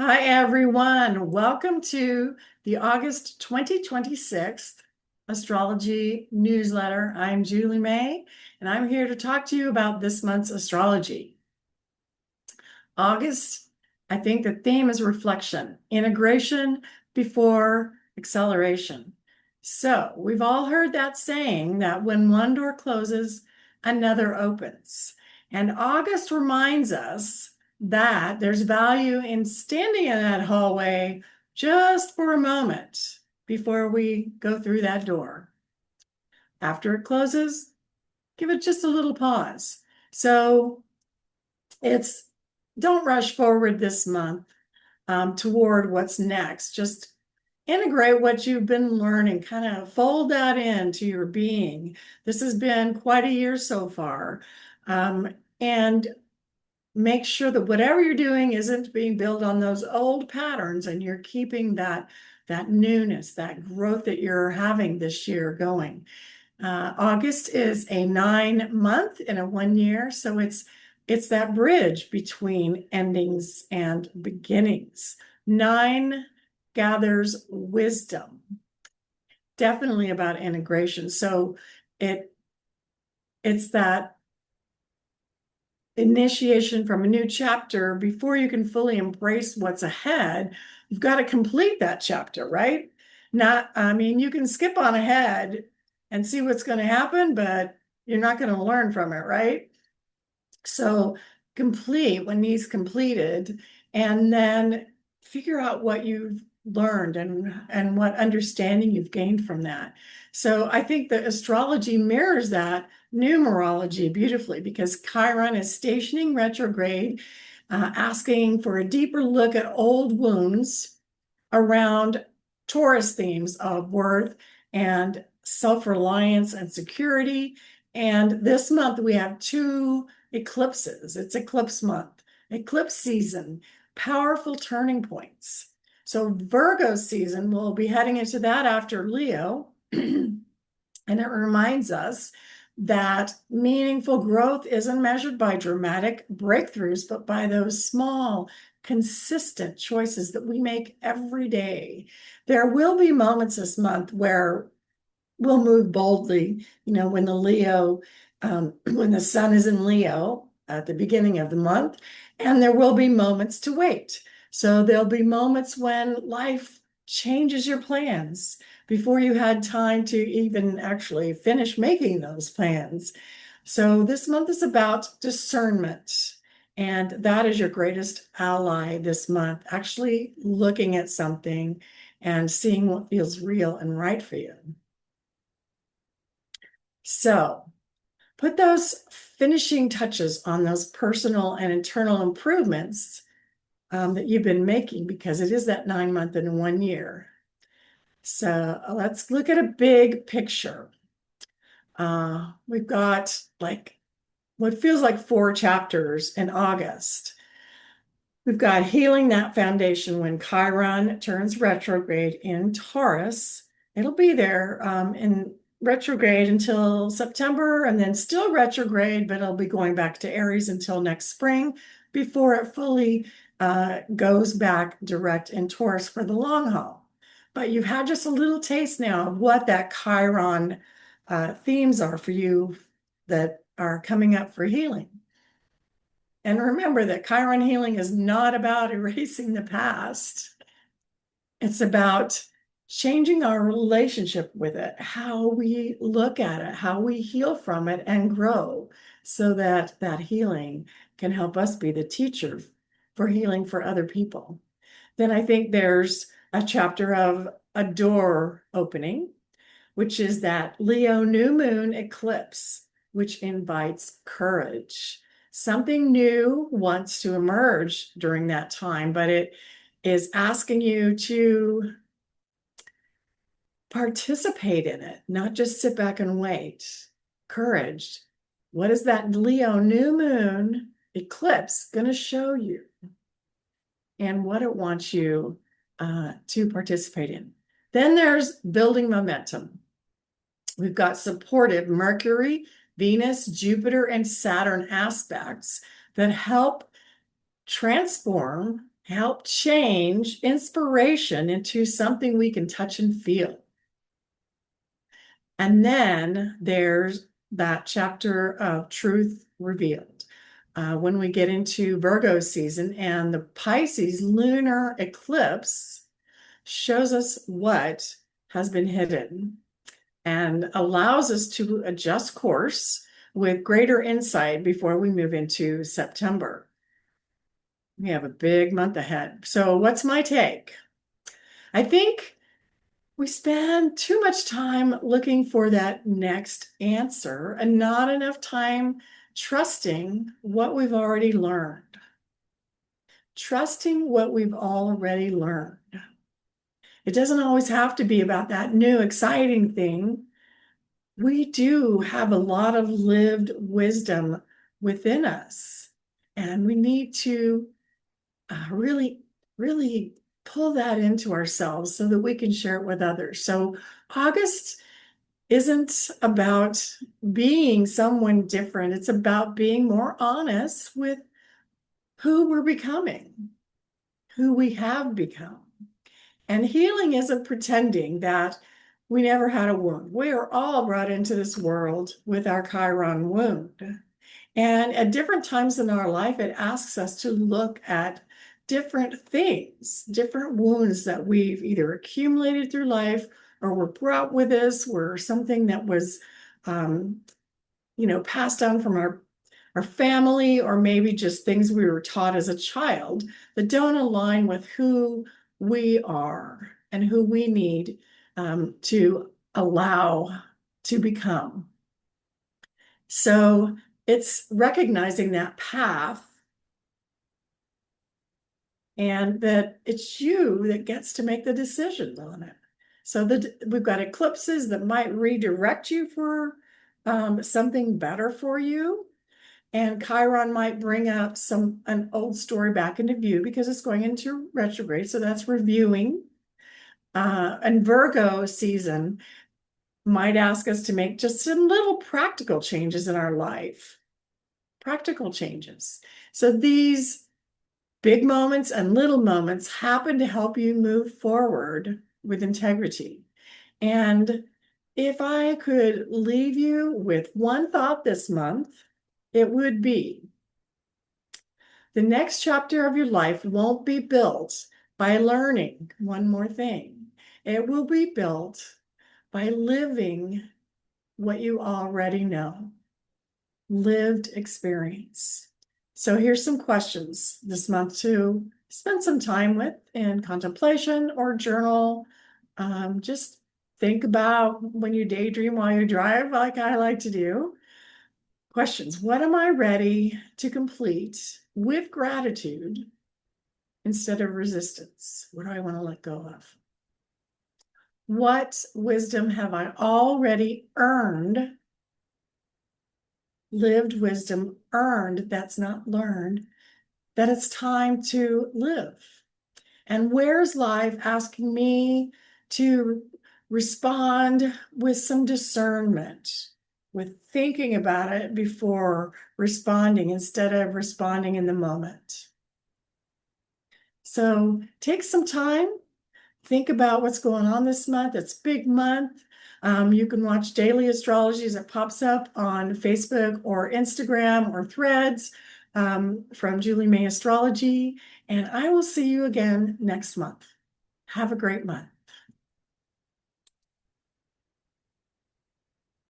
Hi, everyone. Welcome to the August 2026 Astrology newsletter. I'm Julie May, and I'm here to talk to you about this month's astrology. August, I think the theme is reflection, integration before acceleration. So, we've all heard that saying that when one door closes, another opens. And August reminds us that there's value in standing in that hallway just for a moment before we go through that door. After it closes, give it just a little pause. So it's don't rush forward this month toward what's next. Just integrate what you've been learning, kind of fold that into your being. This has been quite a year so far. And make sure that whatever you're doing isn't being built on those old patterns and you're keeping that newness, that growth that you're having this year going. August is a 9 month in a 1 year, so it's that bridge between endings and beginnings. 9 gathers wisdom, definitely about integration. So it's that initiation from a new chapter. Before you can fully embrace what's ahead, you've got to complete that chapter, right? I mean, you can skip on ahead and see what's going to happen, but you're not going to learn from it, right? So complete what needs completed, and then figure out what you've learned and what understanding you've gained from that. So I think that astrology mirrors that numerology beautifully because Chiron is stationing retrograde, asking for a deeper look at old wounds around Taurus themes of worth and self-reliance and security. And this month we have 2 eclipses. It's eclipse month, eclipse season, powerful turning points. So Virgo season, we'll be heading into that after Leo. And it reminds us that meaningful growth isn't measured by dramatic breakthroughs, but by those small, consistent choices that we make every day. There will be moments this month where we'll move boldly, when when the sun is in Leo at the beginning of the month, and there will be moments to wait. So there'll be moments when life changes your plans before you had time to even actually finish making those plans. So this month is about discernment. And that is your greatest ally this month, actually looking at something and seeing what feels real and right for you. So put those finishing touches on those personal and internal improvements that you've been making, because it is that 9 month and 1 year. So let's look at a big picture. We've got like what feels like 4 chapters in August. We've got healing that foundation when Chiron turns retrograde in Taurus. It'll be there in retrograde until September and then still retrograde, but it'll be going back to Aries until next spring before it fully goes back direct in Taurus for the long haul. But you've had just a little taste now of what that Chiron themes are for you that are coming up for healing. And remember that Chiron healing is not about erasing the past. It's about changing our relationship with it, how we look at it, how we heal from it and grow so that that healing can help us be the teacher for healing for other people. Then I think there's a chapter of a door opening, which is that Leo new moon eclipse, which invites courage. Something new wants to emerge during that time, but it is asking you to participate in it, not just sit back and wait. Courage. What is that Leo new moon eclipse going to show you? And what it wants you to participate in. Then there's building momentum. We've got supportive Mercury, Venus, Jupiter, and Saturn aspects that help transform help change inspiration into something we can touch and feel. And then there's that chapter of truth revealed. When we get into Virgo season and the Pisces lunar eclipse shows us what has been hidden and allows us to adjust course with greater insight before we move into September. We have a big month ahead. So, what's my take? I think we spend too much time looking for that next answer and not enough time trusting what we've already learned. Trusting what we've already learned. It doesn't always have to be about that new, exciting thing. We do have a lot of lived wisdom within us, and we need to really, really pull that into ourselves so that we can share it with others. So, August isn't about being someone different, it's about being more honest with who we're becoming, who we have become. And healing isn't pretending that we never had a wound. We are all brought into this world with our Chiron wound. And at different times in our life, it asks us to look at different things, different wounds that we've either accumulated through life or were brought with us, were something that was, passed down from our family, or maybe just things we were taught as a child that don't align with who we are and who we need to allow to become. So it's recognizing that path and that it's you that gets to make the decisions on it. So we've got eclipses that might redirect you for something better for you. And Chiron might bring out an old story back into view because it's going into retrograde. So that's reviewing. And Virgo season might ask us to make just some little practical changes in our life. Practical changes. So these big moments and little moments happen to help you move forward with integrity. And if I could leave you with one thought this month, it would be the next chapter of your life won't be built by learning one more thing. It will be built by living what you already know, lived experience. So here's some questions this month to spend some time with in contemplation or journal. Just think about when you daydream while you drive, like I like to do. Questions. What am I ready to complete with gratitude instead of resistance? What do I want to let go of? What wisdom have I already earned? Lived wisdom earned, that's not learned, that it's time to live. And where's life asking me to respond with some discernment, with thinking about it before responding instead of responding in the moment? So take some time, think about what's going on this month. It's a big month. You can watch daily astrology as it pops up on Facebook or Instagram or Threads from Julie May Astrology. And I will see you again next month. Have a great month.